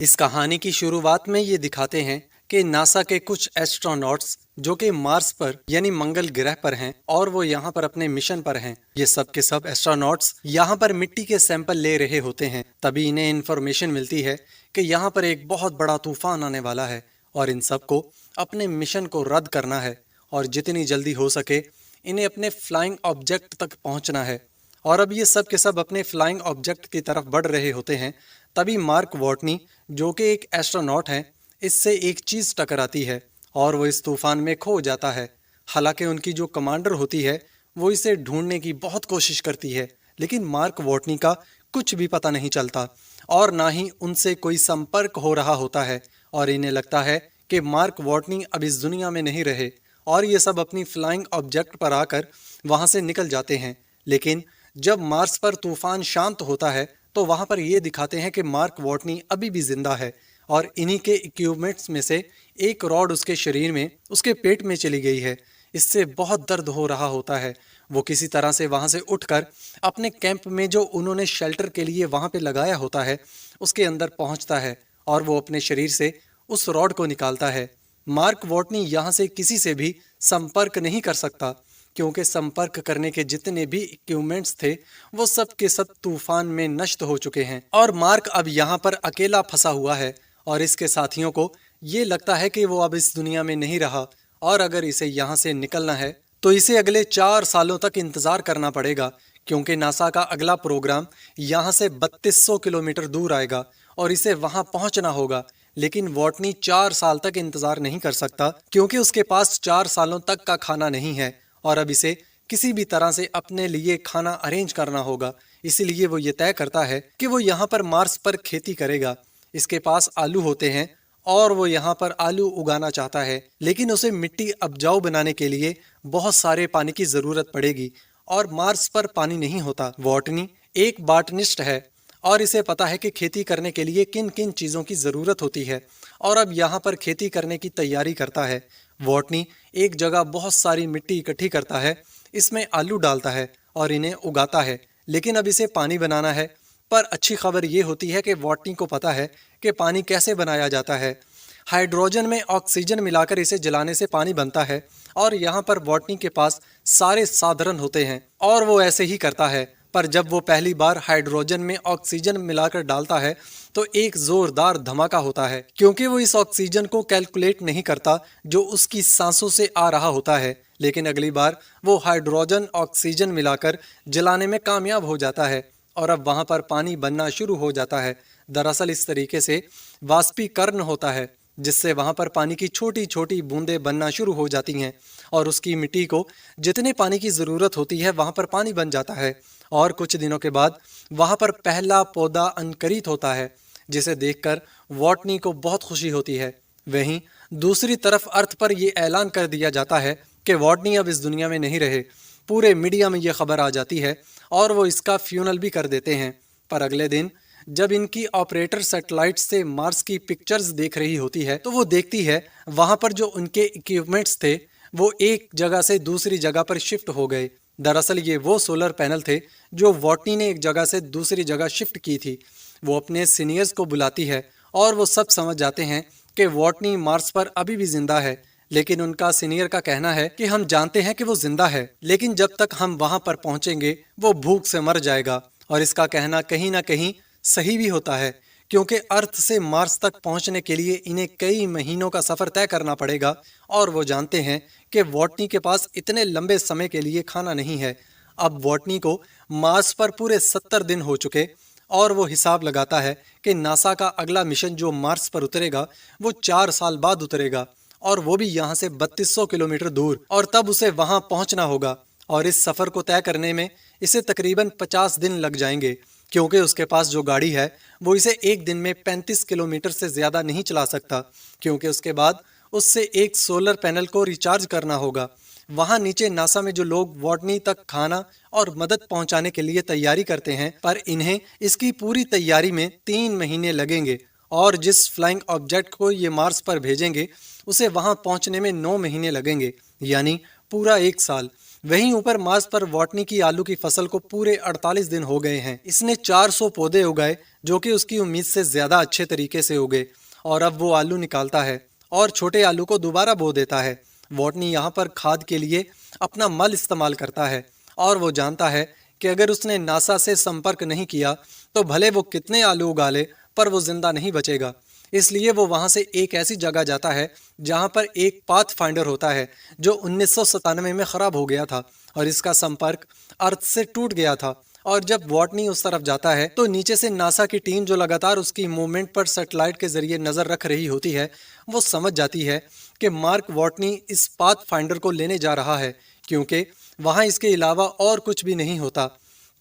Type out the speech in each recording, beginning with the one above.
इस कहानी की शुरुआत में ये दिखाते हैं कि नासा के कुछ एस्ट्रोनॉट्स जो कि मार्स पर यानी मंगल ग्रह पर हैं और वो यहाँ पर अपने मिशन पर हैं। ये सब के सब एस्ट्रोनॉट्स यहाँ पर मिट्टी के सैंपल ले रहे होते हैं। तभी इन्हें इन्फॉर्मेशन मिलती है कि यहाँ पर एक बहुत बड़ा तूफान आने वाला है और इन सबको अपने मिशन को रद्द करना है और जितनी जल्दी हो सके इन्हें अपने फ्लाइंग ऑब्जेक्ट तक पहुंचना है। और अब ये सब के सब अपने फ्लाइंग ऑब्जेक्ट की तरफ बढ़ रहे होते हैं। तभी मार्क वॉटनी जो कि एक एस्ट्रोनॉट है, इससे एक चीज़ टकराती है और वो इस तूफान में खो जाता है। हालांकि उनकी जो कमांडर होती है वो इसे ढूंढने की बहुत कोशिश करती है, लेकिन मार्क वॉटनी का कुछ भी पता नहीं चलता और ना ही उनसे कोई संपर्क हो रहा होता है। और इन्हें लगता है कि मार्क वॉटनी अब इस दुनिया में नहीं रहे और ये सब अपनी फ्लाइंग ऑब्जेक्ट पर आकर वहां से निकल जाते हैं। लेकिन जब मार्स पर तूफान शांत होता है तो वहां पर ये दिखाते हैं कि मार्क वॉटनी अभी भी जिंदा है और इन्हीं के इक्विपमेंट्स में से एक रॉड उसके शरीर में, उसके पेट में चली गई है। इससे बहुत दर्द हो रहा होता है। वो किसी तरह से वहां से उठकर अपने कैंप में जो उन्होंने शेल्टर के लिए वहां पे लगाया होता है उसके अंदर पहुंचता है और वो अपने शरीर से उस रॉड को निकालता है। मार्क वॉटनी यहाँ से किसी से भी संपर्क नहीं कर सकता क्योंकि संपर्क करने के जितने भी इक्विपमेंट्स थे वो सब के सब तूफान में नष्ट हो चुके हैं और मार्क अब यहाँ पर अकेला फंसा हुआ है और इसके साथियों को ये लगता है कि वो अब इस दुनिया में नहीं रहा और अगर इसे यहाँ से निकलना है तो इसे अगले 4 सालों तक इंतजार करना पड़ेगा क्योंकि नासा का अगला प्रोग्राम यहाँ से 3200 किलोमीटर दूर आएगा और इसे वहां पहुंचना होगा। लेकिन वॉटनी 4 साल तक इंतजार नहीं कर सकता क्योंकि उसके पास 4 सालों तक का खाना नहीं है और अब इसे किसी भी तरह से अपने लिए खाना अरेंज करना होगा। इसीलिए वो ये तय करता है कि वो यहाँ पर मार्स पर खेती करेगा। इसके पास आलू होते हैं और वो यहाँ पर आलू उगाना चाहता है, लेकिन उसे मिट्टी उपजाऊ बनाने के लिए बहुत सारे पानी की जरूरत पड़ेगी और मार्स पर पानी नहीं होता। वॉटनी एक बॉटनिस्ट है और इसे पता है कि खेती करने के लिए किन किन चीज़ों की ज़रूरत होती है और अब यहाँ पर खेती करने की तैयारी करता है। वॉटनी एक जगह बहुत सारी मिट्टी इकट्ठी करता है, इसमें आलू डालता है और इन्हें उगाता है। लेकिन अब इसे पानी बनाना है। पर अच्छी खबर ये होती है कि वॉटनी को पता है कि पानी कैसे बनाया जाता है। हाइड्रोजन में ऑक्सीजन मिलाकर इसे जलाने से पानी बनता है और यहाँ पर वॉटनी के पास सारे साधन होते हैं और वो ऐसे ही करता है। पर जब वो पहली बार हाइड्रोजन में ऑक्सीजन मिलाकर डालता है तो एक जोरदार धमाका होता है क्योंकि वो इस ऑक्सीजन को कैलकुलेट नहीं करता जो उसकी सांसों से आ रहा होता है। लेकिन अगली बार वो हाइड्रोजन ऑक्सीजन मिलाकर जलाने में कामयाब हो जाता है और अब वहां पर पानी बनना शुरू हो जाता है। दरअसल इस तरीके से वाष्पीकरण होता है जिससे वहां पर पानी की छोटी छोटी बूंदें बनना शुरू हो जाती हैं और उसकी मिट्टी को जितने पानी की ज़रूरत होती है वहां पर पानी बन जाता है और कुछ दिनों के बाद वहां पर पहला पौधा अंकुरित होता है जिसे देखकर वॉटनी को बहुत खुशी होती है। वहीं दूसरी तरफ अर्थ पर यह ऐलान कर दिया जाता है कि वॉटनी अब इस दुनिया में नहीं रहे। पूरे मीडिया में यह खबर आ जाती है और वो इसका फ्यूनल भी कर देते हैं। पर अगले दिन जब इनकी ऑपरेटर सैटेलाइट से मार्स की पिक्चर्स देख रही होती है तो वो देखती है वहां पर जो उनके इक्विपमेंट्स थे वो एक जगह से दूसरी जगह पर शिफ्ट हो गए। दरअसल ये वो सोलर पैनल थे जो वॉटनी ने एक जगह से दूसरी जगह शिफ्ट की थी। वो अपने सीनियर्स को बुलाती है और वो सब समझ जाते हैं कि वॉटनी मार्स पर अभी भी जिंदा है। लेकिन उनका सीनियर का कहना है कि हम जानते हैं कि वो जिंदा है, लेकिन जब तक हम वहां पर पहुंचेंगे वो भूख से मर जाएगा। और इसका कहना कहीं ना कहीं सही भी होता है क्योंकि अर्थ से मार्स तक पहुंचने के लिए इन्हें कई महीनों का सफर तय करना पड़ेगा और वो जानते हैं कि वॉटनी के पास इतने लंबे समय के लिए खाना नहीं है। अब वॉटनी को मार्स पर पूरे 70 दिन हो चुके और वो हिसाब लगाता है कि नासा का अगला मिशन जो मार्स पर उतरेगा वो 4 साल बाद उतरेगा और वो भी यहाँ से 3200 किलोमीटर दूर, और तब उसे वहां पहुंचना होगा। और इस सफर को तय करने में इसे तकरीबन 50 दिन लग जाएंगे क्योंकि उसके पास जो गाड़ी है वो इसे एक दिन में 35 किलोमीटर से ज़्यादा नहीं चला सकता क्योंकि उसके बाद उससे एक सोलर पैनल को रिचार्ज करना होगा। वहाँ नीचे नासा में जो लोग वॉटनी तक खाना और मदद पहुँचाने के लिए तैयारी करते हैं, पर इन्हें इसकी पूरी तैयारी में 3 महीने लगेंगे और जिस फ्लाइंग ऑब्जेक्ट को ये मार्स पर भेजेंगे उसे वहाँ पहुँचने में 9 महीने लगेंगे, यानी पूरा 1 साल। वहीं ऊपर मार्स पर वॉटनी की आलू की फसल को पूरे 48 दिन हो गए हैं। इसने 400 पौधे उगाए जो कि उसकी उम्मीद से ज्यादा अच्छे तरीके से उगे और अब वो आलू निकालता है और छोटे आलू को दोबारा बो देता है। वॉटनी यहाँ पर खाद के लिए अपना मल इस्तेमाल करता है और वो जानता है कि अगर उसने नासा से संपर्क नहीं किया तो भले वो कितने आलू उगा ले पर वो जिंदा नहीं बचेगा। इसलिए वो वहां से एक ऐसी जगह जाता है जहां पर एक पाथ फाइंडर होता है जो 1997 में खराब हो गया था और इसका संपर्क अर्थ से टूट गया था। और जब वॉटनी उस तरफ जाता है तो नीचे से नासा की टीम जो लगातार उसकी मूवमेंट पर सैटेलाइट के जरिए नजर रख रही होती है वो समझ जाती है कि मार्क वॉटनी इस पाथ फाइंडर को लेने जा रहा है क्योंकि वहां इसके अलावा और कुछ भी नहीं होता।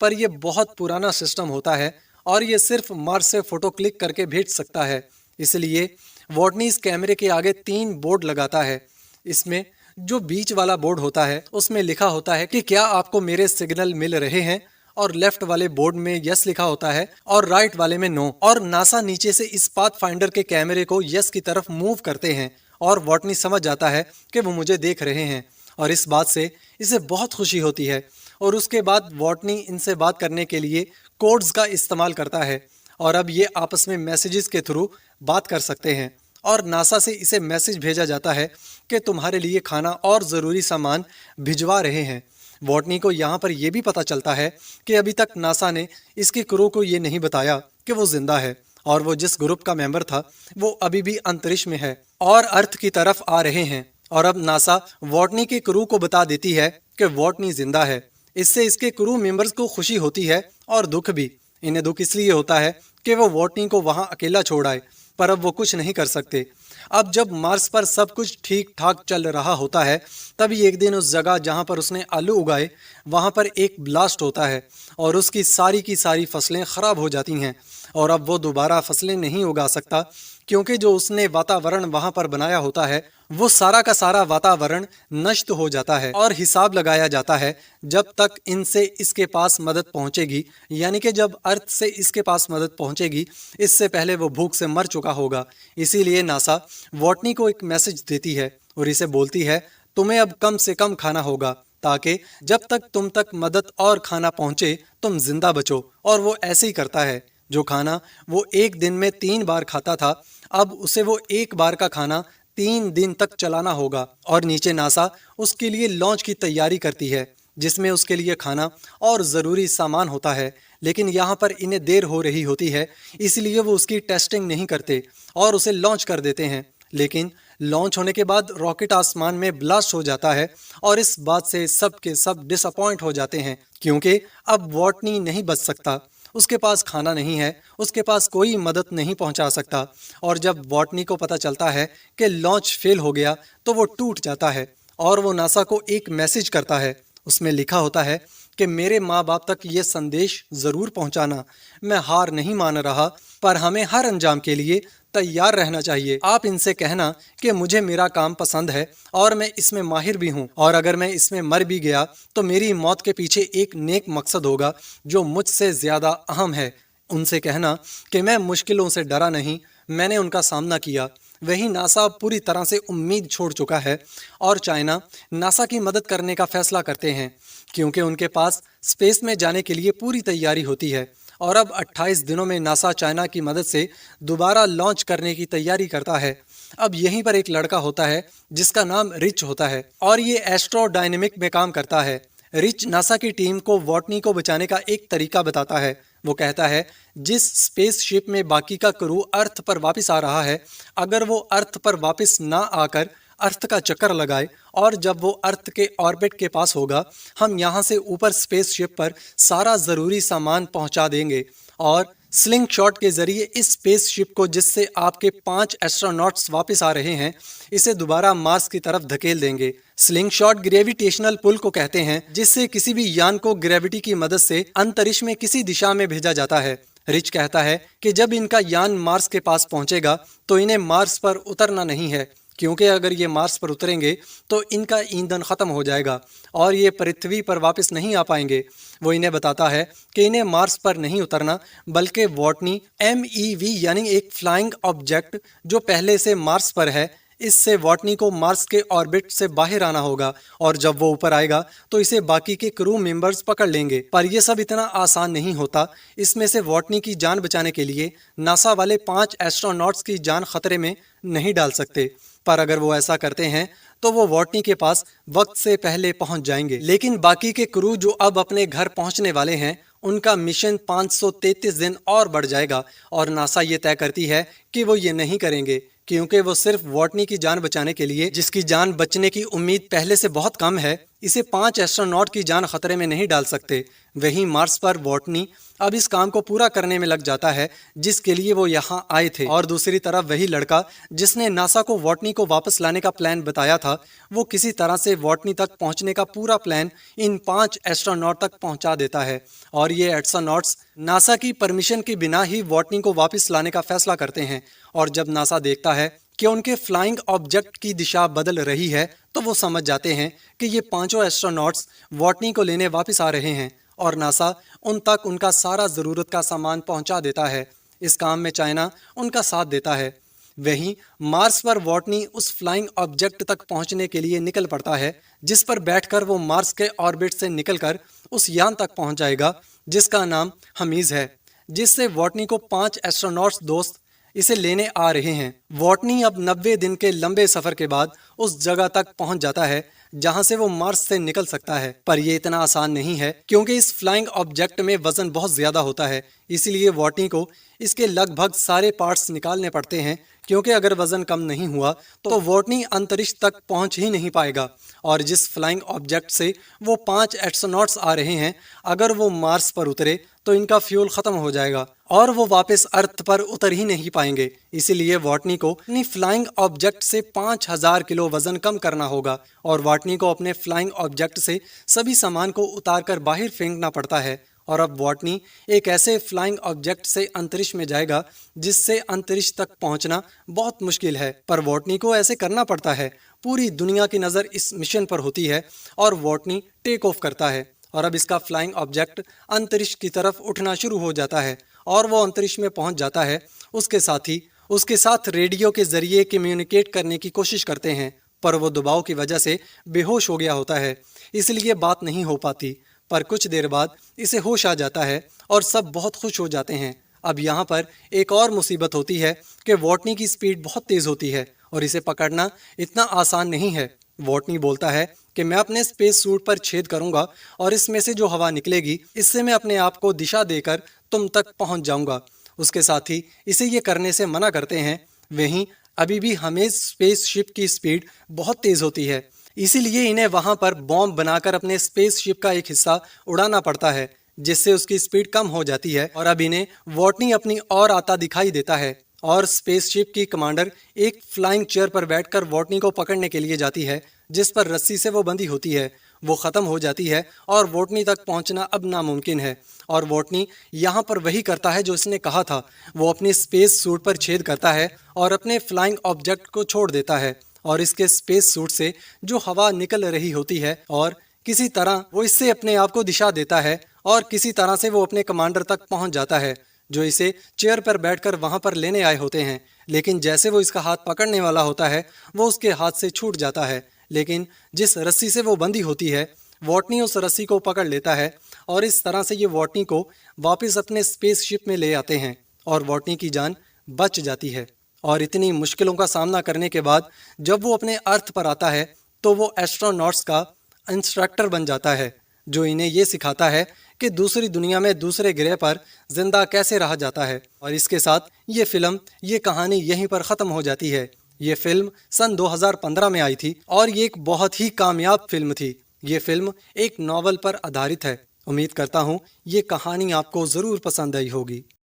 पर यह बहुत पुराना सिस्टम होता है और ये सिर्फ मार्स से फोटो क्लिक करके भेज सकता है। इसलिए वॉटनी इस कैमरे के आगे 3 बोर्ड लगाता है। इसमें जो बीच वाला बोर्ड होता है उसमें लिखा होता है कि क्या आपको मेरे सिग्नल मिल रहे हैं, और लेफ्ट वाले बोर्ड में यस लिखा होता है और राइट वाले में नो। और नासा नीचे से इस पाथ फाइंडर के कैमरे को यस की तरफ मूव करते हैं और वॉटनी समझ जाता है कि वो मुझे देख रहे हैं और इस बात से इसे बहुत खुशी होती है। और उसके बाद वॉटनी इनसे बात करने के लिए कोड्स का इस्तेमाल करता है और अब ये आपस में मैसेजेस के थ्रू बात कर सकते हैं और नासा से इसे मैसेज भेजा जाता है कि तुम्हारे लिए खाना और ज़रूरी सामान भिजवा रहे हैं। वॉटनी को यहाँ पर यह भी पता चलता है कि अभी तक नासा ने इसकी क्रू को ये नहीं बताया कि वो जिंदा है और वो जिस ग्रुप का मेंबर था वो अभी भी अंतरिक्ष में है और अर्थ की तरफ आ रहे हैं। और अब नासा वॉटनी के क्रू को बता देती है कि वॉटनी जिंदा है। इससे इसके क्रू मेंबर्स को खुशी होती है और दुख भी। इन्हें दुख इसलिए होता है कि वो वॉटनी को वहां अकेला छोड़ आए, पर अब वो कुछ नहीं कर सकते। अब जब मार्स पर सब कुछ ठीक ठाक चल रहा होता है तभी एक दिन उस जगह जहां पर उसने आलू उगाए वहां पर एक ब्लास्ट होता है और उसकी सारी की सारी फसलें खराब हो जाती हैं और अब वो दोबारा फसलें नहीं उगा सकता क्योंकि जो उसने वातावरण वहां पर बनाया होता है वो सारा का सारा वातावरण नष्ट हो जाता है। और हिसाब लगाया जाता है जब तक इनसे इसके पास मदद पहुंचेगी, यानी कि जब अर्थ से इसके पास मदद पहुंचेगी इससे पहले वो भूख से मर चुका होगा। इसीलिए नासा वॉटनी को एक मैसेज देती है और इसे बोलती है तुम्हें अब कम से कम खाना होगा ताकि जब तक तुम तक मदद और खाना पहुंचे तुम जिंदा बचो। और वो ऐसे ही करता है। जो खाना वो एक दिन में 3 बार खाता था अब उसे वो एक बार का खाना 3 दिन तक चलाना होगा। और नीचे नासा उसके लिए लॉन्च की तैयारी करती है जिसमें उसके लिए खाना और ज़रूरी सामान होता है। लेकिन यहाँ पर इन्हें देर हो रही होती है इसलिए वो उसकी टेस्टिंग नहीं करते और उसे लॉन्च कर देते हैं। लेकिन लॉन्च होने के बाद रॉकेट आसमान में ब्लास्ट हो जाता है और इस बात से सब के सब डिसअपॉइंट हो जाते हैं क्योंकि अब वॉटनी नहीं बच सकता। उसके पास खाना नहीं है, उसके पास कोई मदद नहीं पहुंचा सकता। और जब वॉटनी को पता चलता है कि लॉन्च फेल हो गया तो वो टूट जाता है और वो नासा को एक मैसेज करता है। उसमें लिखा होता है कि मेरे माँ बाप तक ये संदेश ज़रूर पहुंचाना, मैं हार नहीं मान रहा पर हमें हर अंजाम के लिए तैयार रहना चाहिए। आप इनसे कहना कि मुझे मेरा काम पसंद है और मैं इसमें माहिर भी हूँ और अगर मैं इसमें मर भी गया तो मेरी मौत के पीछे एक नेक मकसद होगा जो मुझसे ज़्यादा अहम है। उनसे कहना कि मैं मुश्किलों से डरा नहीं, मैंने उनका सामना किया। वहीं नासा पूरी तरह से उम्मीद छोड़ चुका है और चाइना नासा की मदद करने का फैसला करते हैं क्योंकि उनके पास स्पेस में जाने के लिए पूरी तैयारी होती है। और अब 28 दिनों में नासा चाइना की मदद से दोबारा लॉन्च करने की तैयारी करता है। अब यहीं पर एक लड़का होता है जिसका नाम रिच होता है और ये एस्ट्रोडायनेमिक में काम करता है। रिच नासा की टीम को वॉटनी को बचाने का एक तरीका बताता है। वो कहता है जिस स्पेसशिप में बाकी का क्रू अर्थ पर वापस आ रहा है अगर वो अर्थ पर वापस ना आकर अर्थ का चक्कर लगाए और जब वो अर्थ के ऑर्बिट के पास होगा हम यहाँ से ऊपर स्पेसशिप पर सारा ज़रूरी सामान पहुँचा देंगे और स्लिंग शॉट के जरिए इस स्पेसशिप को जिससे आपके 5 एस्ट्रोनॉट्स वापस आ रहे हैं इसे दोबारा मार्स की तरफ धकेल देंगे। स्लिंग शॉट ग्रेविटेशनल पुल को कहते हैं जिससे किसी भी यान को ग्रेविटी की मदद से अंतरिक्ष में किसी दिशा में भेजा जाता है। रिच कहता है कि जब इनका यान मार्स के पास पहुंचेगा तो इन्हें मार्स पर उतरना नहीं है क्योंकि अगर ये मार्स पर उतरेंगे तो इनका ईंधन ख़त्म हो जाएगा और ये पृथ्वी पर वापस नहीं आ पाएंगे। वो इन्हें बताता है कि इन्हें मार्स पर नहीं उतरना बल्कि वॉटनी MEV यानी एक फ्लाइंग ऑब्जेक्ट जो पहले से मार्स पर है इससे वॉटनी को मार्स के ऑर्बिट से बाहर आना होगा और जब वो ऊपर आएगा तो इसे बाकी के क्रू मेंबर्स पकड़ लेंगे। पर यह सब इतना आसान नहीं होता। इसमें से वॉटनी की जान बचाने के लिए नासा वाले 5 एस्ट्रोनॉट्स की जान खतरे में नहीं डाल सकते। पर अगर वो ऐसा करते हैं तो वो वॉटनी के पास वक्त से पहले पहुंच जाएंगे। लेकिन बाकी के क्रू जो अब अपने घर पहुंचने वाले हैं, उनका मिशन 533 दिन और बढ़ जाएगा और नासा ये तय करती है कि वो ये नहीं करेंगे, क्योंकि वो सिर्फ वॉटनी की जान बचाने के लिए, जिसकी जान बचने की उम्मीद पहले से बहुत कम है, इसे 5 एस्ट्रोनॉट की जान खतरे में नहीं डाल सकते। वहीं मार्स पर वॉटनी अब इस काम को पूरा करने में लग जाता है जिसके लिए वो यहाँ आए थे। और दूसरी तरफ वही लड़का जिसने नासा को वॉटनी को वापस लाने का प्लान बताया था, वो किसी तरह से वॉटनी तक पहुंचने का पूरा प्लान इन 5 एस्ट्रोनॉट तक पहुंचा देता है और ये एस्ट्रोनॉट्स नासा की परमिशन के बिना ही वॉटनी को वापस लाने का फैसला करते हैं। और जब नासा देखता है कि उनके फ्लाइंग ऑब्जेक्ट की दिशा बदल रही है तो वो समझ जाते हैं कि ये 5 एस्ट्रोनॉट्स वॉटनी को लेने वापस आ रहे हैं और नासा उन तक उनका सारा ज़रूरत का सामान पहुंचा देता है। इस काम में चाइना उनका साथ देता है। वहीं मार्स पर वॉटनी उस फ्लाइंग ऑब्जेक्ट तक पहुंचने के लिए निकल पड़ता है, जिस पर बैठकर वो मार्स के ऑर्बिट से निकलकर उस यान तक पहुंच जाएगा जिसका नाम हमीज है, जिससे वॉटनी को 5 एस्ट्रोनॉट्स दोस्त इसे लेने आ रहे हैं। वॉटनी अब 90 दिन के लंबे सफर के बाद उस जगह तक पहुंच जाता है जहां से वो मार्स से निकल सकता है। पर यह इतना आसान नहीं है, क्योंकि इस फ्लाइंग ऑब्जेक्ट में वजन बहुत ज्यादा होता है। इसीलिए वॉटनी को इसके लगभग सारे पार्ट्स निकालने पड़ते हैं, क्योंकि अगर वजन कम नहीं हुआ तो वॉटनी अंतरिक्ष तक पहुंच ही नहीं पाएगा। और जिस फ्लाइंग ऑब्जेक्ट से वो 5 एस्ट्रोनॉट्स आ रहे हैं, अगर वो मार्स पर उतरे तो इनका फ्यूल खत्म हो जाएगा और वो वापस अर्थ पर उतर ही नहीं पाएंगे। इसीलिए वॉटनी को अपनी फ्लाइंग ऑब्जेक्ट से 5000 किलो वजन कम करना होगा और वॉटनी को अपने फ्लाइंग ऑब्जेक्ट से सभी सामान को उतारकर बाहर फेंकना पड़ता है। और अब वॉटनी एक ऐसे फ्लाइंग ऑब्जेक्ट से अंतरिक्ष में जाएगा जिससे अंतरिक्ष तक पहुंचना बहुत मुश्किल है, पर वॉटनी को ऐसे करना पड़ता है। पूरी दुनिया की नज़र इस मिशन पर होती है और वॉटनी टेक ऑफ करता है और अब इसका फ्लाइंग ऑब्जेक्ट अंतरिक्ष की तरफ उठना शुरू हो जाता है और वो अंतरिक्ष में पहुंच जाता है। उसके साथ रेडियो के जरिए कम्युनिकेट करने की कोशिश करते हैं, पर वो दबाव की वजह से बेहोश हो गया होता है, इसलिए बात नहीं हो पाती। पर कुछ देर बाद इसे होश आ जाता है और सब बहुत खुश हो जाते हैं। अब यहाँ पर एक और मुसीबत होती है कि वॉटनी की स्पीड बहुत तेज़ होती है और इसे पकड़ना इतना आसान नहीं है। वॉटनी बोलता है कि मैं अपने स्पेस सूट पर छेद करूंगा और इसमें से जो हवा निकलेगी, इससे मैं अपने आप को दिशा देकर तुम तक पहुंच जाऊंगा। उसके साथ ही इसे ये करने से मना करते हैं। वहीं अभी भी हमें स्पेस शिप की स्पीड बहुत तेज़ होती है, इसीलिए इन्हें वहां पर बॉम्ब बनाकर अपने स्पेस शिप का एक हिस्सा उड़ाना पड़ता है, जिससे उसकी स्पीड कम हो जाती है। और अब इन्हें वॉटनी अपनी ओर आता दिखाई देता है और स्पेसशिप की कमांडर एक फ्लाइंग चेयर पर बैठकर वॉटनी को पकड़ने के लिए जाती है, जिस पर रस्सी से वो बंधी होती है। वो ख़त्म हो जाती है और वॉटनी तक पहुंचना अब नामुमकिन है और वॉटनी यहाँ पर वही करता है जो इसने कहा था। वो अपनी स्पेस सूट पर छेद करता है और अपने फ्लाइंग ऑब्जेक्ट को छोड़ देता है और इसके स्पेस सूट से जो हवा निकल रही होती है और किसी तरह वो इससे अपने आप को दिशा देता है और किसी तरह से वो अपने कमांडर तक पहुंच जाता है, जो इसे चेयर पर बैठकर वहां पर लेने आए होते हैं। लेकिन जैसे वो इसका हाथ पकड़ने वाला होता है, वो उसके हाथ से छूट जाता है। लेकिन जिस रस्सी से वो बंधी होती है, वॉटनी उस रस्सी को पकड़ लेता है और इस तरह से ये वॉटनी को वापस अपने स्पेसशिप में ले आते हैं और वॉटनी की जान बच जाती है। और इतनी मुश्किलों का सामना करने के बाद जब वो अपने अर्थ पर आता है तो वो एस्ट्रोनॉट्स का इंस्ट्रक्टर बन जाता है, जो इन्हें ये सिखाता है कि दूसरी दुनिया में दूसरे ग्रह पर जिंदा कैसे रहा जाता है। और इसके साथ ये कहानी यहीं पर ख़त्म हो जाती है। ये फिल्म सन 2015 में आई थी और ये एक बहुत ही कामयाब फिल्म थी। ये फिल्म एक नॉवल पर आधारित है। उम्मीद करता हूँ ये कहानी आपको ज़रूर पसंद आई होगी।